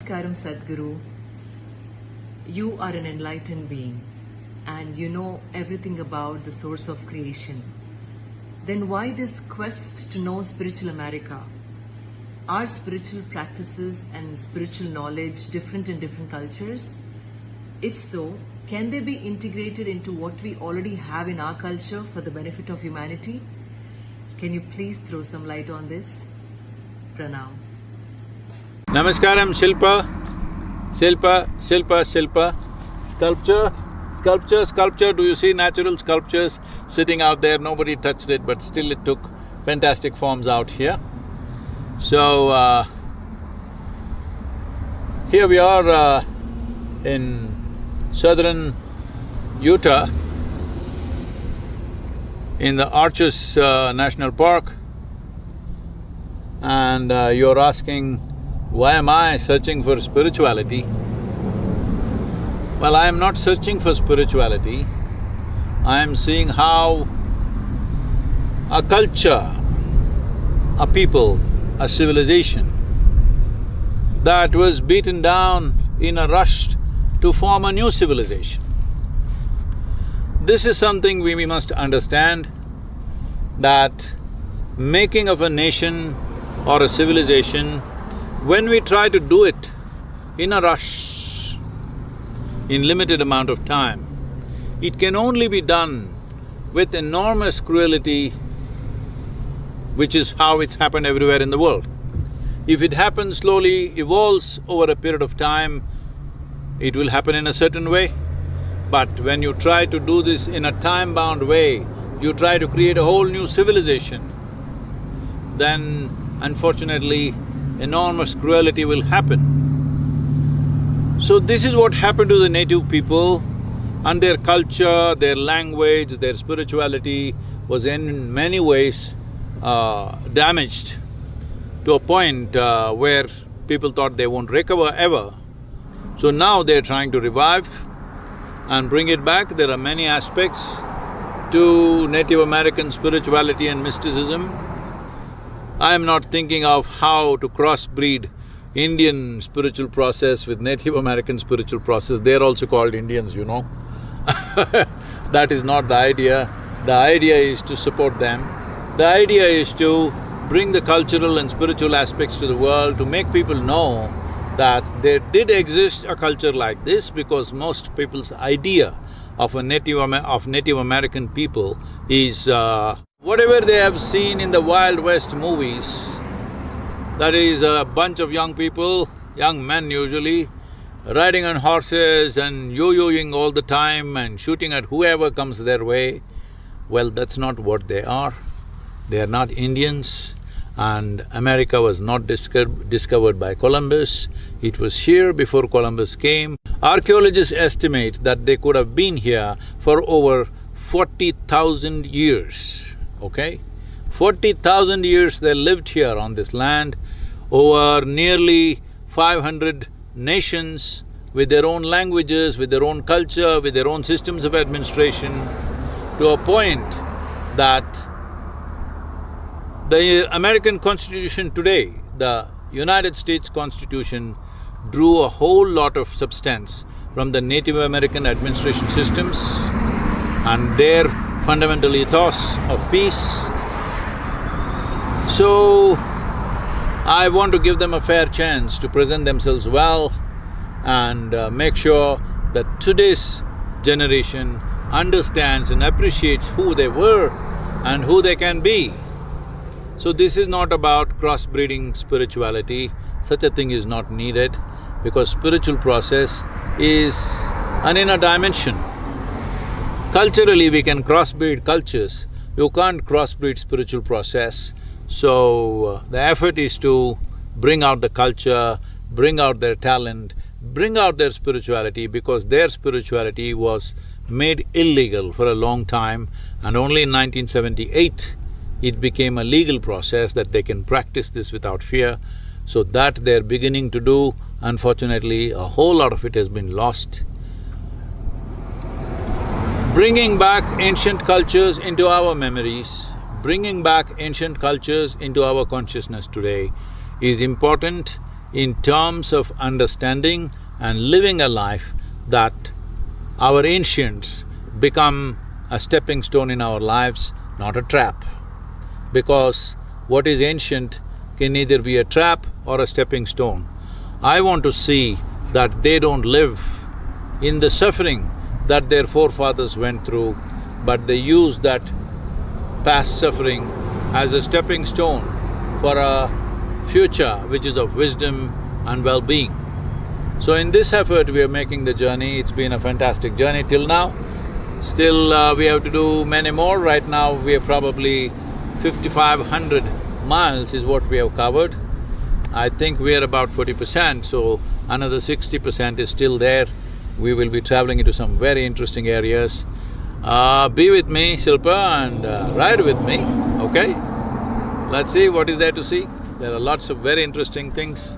Namaskaram Sadhguru, you are an enlightened being and you know everything about the source of creation. Then why this quest to know spiritual America? Are spiritual practices and spiritual knowledge different in different cultures? If so, can they be integrated into what we already have in our culture for the benefit of humanity? Can you please throw some light on this? Pranam. Namaskaram, Shilpa. Shilpa. Sculpture. Do you see natural sculptures sitting out there? Nobody touched it, but still it took fantastic forms out here. So, here we are in southern Utah, in the Arches National Park, and you're asking, why am I searching for spirituality? Well, I am not searching for spirituality. I am seeing how a culture, a people, a civilization that was beaten down in a rush to form a new civilization. This is something we must understand, that making of a nation or a civilization, when we try to do it in a rush, in limited amount of time, it can only be done with enormous cruelty, which is how it's happened everywhere in the world. If it happens slowly, evolves over a period of time, it will happen in a certain way. But when you try to do this in a time-bound way, you try to create a whole new civilization, then unfortunately, enormous cruelty will happen. So this is what happened to the native people, and their culture, their language, their spirituality was in many ways damaged to a point where people thought they won't recover ever. So now they're trying to revive and bring it back. There are many aspects to Native American spirituality and mysticism. I am not thinking of how to crossbreed Indian spiritual process with Native American spiritual process. They're also called Indians, you know. That is not the idea. The idea is to support them. The idea is to bring the cultural and spiritual aspects to the world, to make people know that there did exist a culture like this, because most people's idea of Native American people is whatever they have seen in the Wild West movies, that is a bunch of young people, young men usually, riding on horses and yo-yoing all the time and shooting at whoever comes their way. Well, that's not what they are. They are not Indians, and America was not discovered by Columbus. It was here before Columbus came. Archaeologists estimate that they could have been here for over 40,000 years. Okay? 40,000 years they lived here on this land, over nearly 500 nations, with their own languages, with their own culture, with their own systems of administration, to a point that the American Constitution today, the United States Constitution, drew a whole lot of substance from the Native American administration systems and their fundamental ethos of peace. So, I want to give them a fair chance to present themselves well and make sure that today's generation understands and appreciates who they were and who they can be. So this is not about crossbreeding spirituality. Such a thing is not needed, because spiritual process is an inner dimension. Culturally, we can crossbreed cultures. You can't crossbreed spiritual process. So, the effort is to bring out the culture, bring out their talent, bring out their spirituality, because their spirituality was made illegal for a long time, and only in 1978 it became a legal process that they can practice this without fear. So that they're beginning to do. Unfortunately, a whole lot of it has been lost. Bringing back ancient cultures into our memories, bringing back ancient cultures into our consciousness today is important, in terms of understanding and living a life that our ancients become a stepping stone in our lives, not a trap. Because what is ancient can either be a trap or a stepping stone. I want to see that they don't live in the suffering that their forefathers went through, but they use that past suffering as a stepping stone for a future which is of wisdom and well-being. So in this effort, we are making the journey. It's been a fantastic journey till now. Still, we have to do many more. Right now, we are probably 5,500 miles is what we have covered. I think we are about 40%, so another 60% is still there. We will be traveling into some very interesting areas. Be with me, Shilpa, and ride with me, okay? Let's see what is there to see. There are lots of very interesting things.